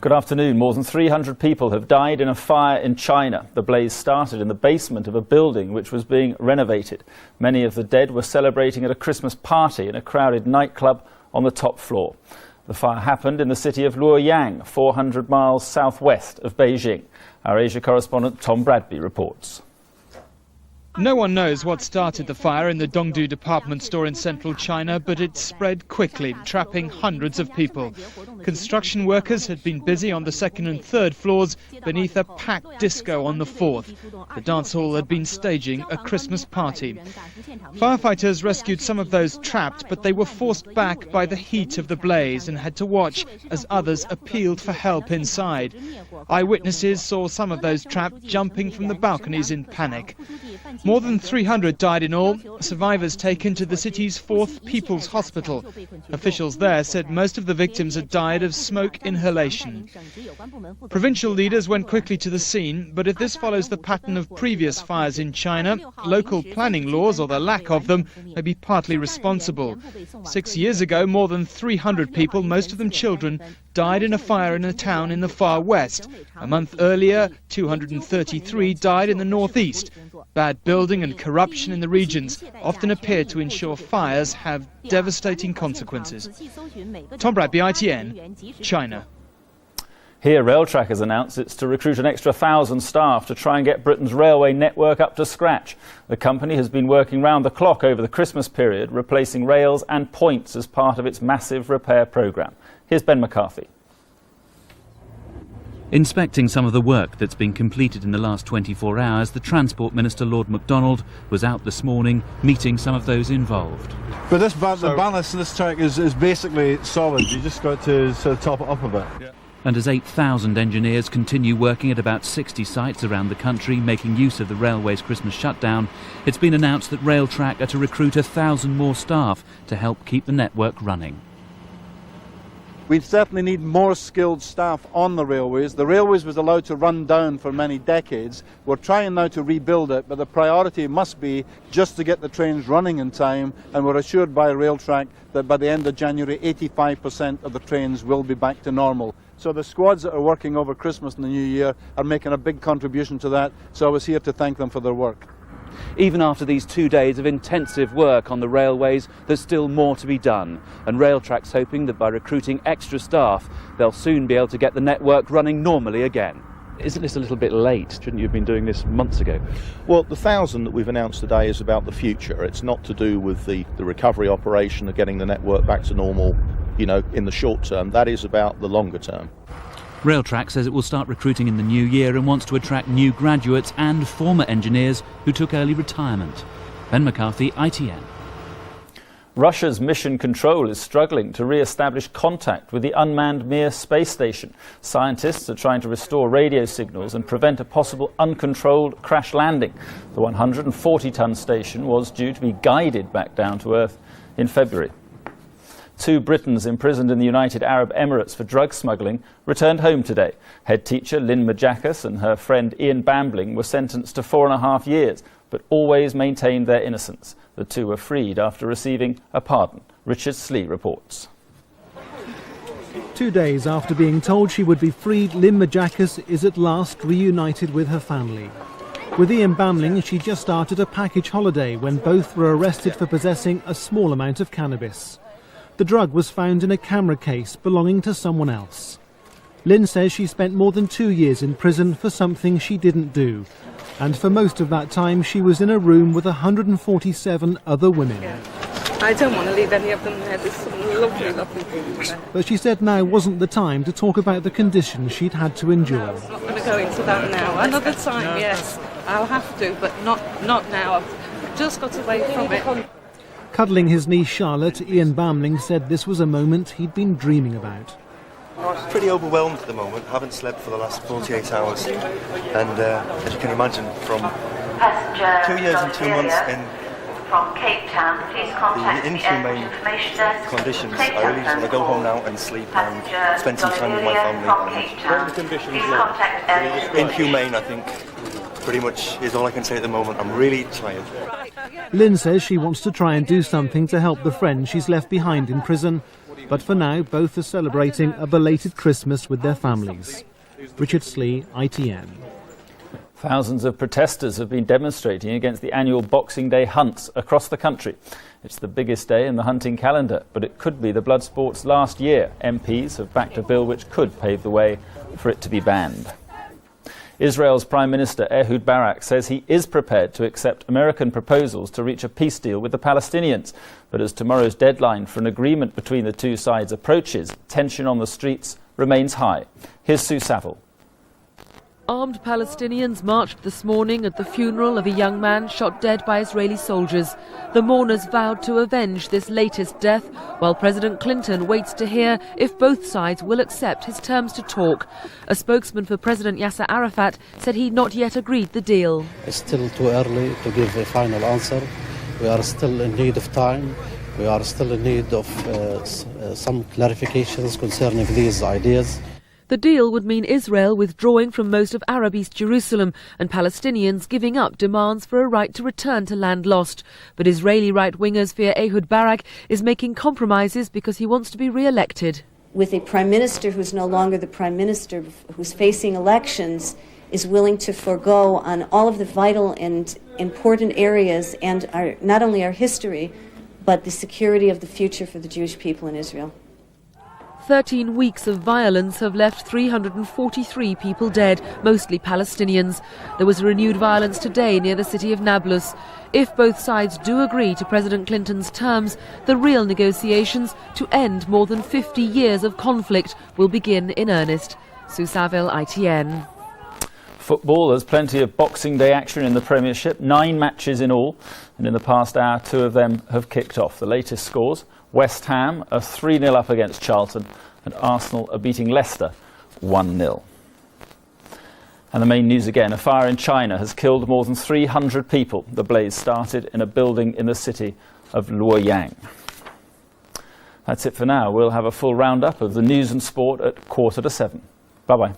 Good afternoon. More than 300 people have died in a fire in China. The blaze started in the basement of a building which was being renovated. Many of the dead were celebrating at a Christmas party in a crowded nightclub on the top floor. The fire happened in the city of Luoyang, 400 miles southwest of Beijing. Our Asia correspondent Tom Bradby reports. No one knows what started the fire in the Dongdu department store in central China, but it spread quickly, trapping hundreds of people. Construction workers had been busy on the second and third floors beneath a packed disco on the fourth. The dance hall had been staging a Christmas party. Firefighters rescued some of those trapped, but they were forced back by the heat of the blaze and had to watch as others appealed for help inside. Eyewitnesses saw some of those trapped jumping from the balconies in panic. More than 300 died in all, survivors taken to the city's 4th People's Hospital. Officials there said most of the victims had died of smoke inhalation. Provincial leaders went quickly to the scene, but if this follows the pattern of previous fires in China, local planning laws, or the lack of them, may be partly responsible. 6 years ago, more than 300 people, most of them children, died in a fire in a town in the far west. A month earlier, 233 died in the northeast. Bad building and corruption in the regions often appear to ensure fires have devastating consequences. Tom Bradby, ITN, China. Here, Railtrack has announced it's to recruit an extra 1,000 staff to try and get Britain's railway network up to scratch. The company has been working round the clock over the Christmas period, replacing rails and points as part of its massive repair programme. Here's Ben McCarthy. Inspecting some of the work that's been completed in the last 24 hours, the Transport Minister, Lord MacDonald, was out this morning meeting some of those involved. But the ballast in this track is basically solid. You just got to sort of top it up a bit. Yeah. And as 8,000 engineers continue working at about 60 sites around the country, making use of the railway's Christmas shutdown, it's been announced that Railtrack are to recruit 1,000 more staff to help keep the network running. We certainly need more skilled staff on the railways. The railways was allowed to run down for many decades. We're trying now to rebuild it, but the priority must be just to get the trains running in time, and we're assured by Railtrack that by the end of January 85% of the trains will be back to normal. So the squads that are working over Christmas and the New Year are making a big contribution to that, so I was here to thank them for their work. Even after these 2 days of intensive work on the railways, there's still more to be done. And Railtrack's hoping that by recruiting extra staff, they'll soon be able to get the network running normally again. Isn't this a little bit late? Shouldn't you have been doing this months ago? Well, the 1,000 that we've announced today is about the future. It's not to do with the recovery operation of getting the network back to normal, in the short term. That is about the longer term. Railtrack says it will start recruiting in the new year and wants to attract new graduates and former engineers who took early retirement. Ben McCarthy, ITN. Russia's Mission Control is struggling to re-establish contact with the unmanned Mir space station. Scientists are trying to restore radio signals and prevent a possible uncontrolled crash landing. The 140-ton station was due to be guided back down to Earth in February. 2 Britons imprisoned in the United Arab Emirates for drug smuggling returned home today. Head teacher Lynn Majakas and her friend Ian Bambling were sentenced to 4.5 years, but always maintained their innocence. The 2 were freed after receiving a pardon. Richard Slee reports. 2 days after being told she would be freed, Lynn Majakas is at last reunited with her family. With Ian Bambling, she just started a package holiday when both were arrested for possessing a small amount of cannabis. The drug was found in a camera case belonging to someone else. Lynn says she spent more than 2 years in prison for something she didn't do. And for most of that time, she was in a room with 147 other women. I don't want to leave any of them there. There's some lovely, lovely people there. But she said now wasn't the time to talk about the conditions she'd had to endure. No, I'm not going to go into that now. Another time, yes, I'll have to, but not now. I've just got away from it. Cuddling his niece Charlotte, Ian Bambling said this was a moment he'd been dreaming about. Pretty overwhelmed at the moment, haven't slept for the last 48 hours, and as you can imagine, from 2 years and 2 months in the inhumane conditions, I really just want to go home now and sleep and spend some time with my family. What are the conditions like? Inhumane, I think, pretty much is all I can say at the moment. I'm really tired. Lynn says she wants to try and do something to help the friends she's left behind in prison, But for now, both are celebrating a belated Christmas with their families. Richard Slee, ITN. Thousands of protesters have been demonstrating against the annual Boxing Day hunts across the country. It's the biggest day in the hunting calendar, but it could be the blood sport's last year. MPs have backed a bill which could pave the way for it to be banned. Israel's Prime Minister Ehud Barak says he is prepared to accept American proposals to reach a peace deal with the Palestinians. But as tomorrow's deadline for an agreement between the two sides approaches, tension on the streets remains high. Here's Sue Saville. Armed Palestinians marched this morning at the funeral of a young man shot dead by Israeli soldiers. The mourners vowed to avenge this latest death, while President Clinton waits to hear if both sides will accept his terms to talk. A spokesman for President Yasser Arafat said he'd not yet agreed the deal. It's still too early to give a final answer. We are still in need of time. We are still in need of some clarifications concerning these ideas. The deal would mean Israel withdrawing from most of Arab East Jerusalem and Palestinians giving up demands for a right to return to land lost. But Israeli right-wingers fear Ehud Barak is making compromises because he wants to be re-elected. With a prime minister who's no longer the prime minister, who's facing elections, is willing to forego on all of the vital and important areas and not only our history, but the security of the future for the Jewish people in Israel. 13 weeks of violence have left 343 people dead, mostly Palestinians. There was renewed violence today near the city of Nablus. If both sides do agree to President Clinton's terms, the real negotiations to end more than 50 years of conflict will begin in earnest. Sue Saville, ITN. Football, there's plenty of Boxing Day action in the Premiership, 9 matches in all, and in the past hour 2 of them have kicked off. The latest scores: West Ham are 3-0 up against Charlton and Arsenal are beating Leicester 1-0. And the main news again, a fire in China has killed more than 300 people. The blaze started in a building in the city of Luoyang. That's it for now. We'll have a full roundup of the news and sport at 6:45. Bye-bye.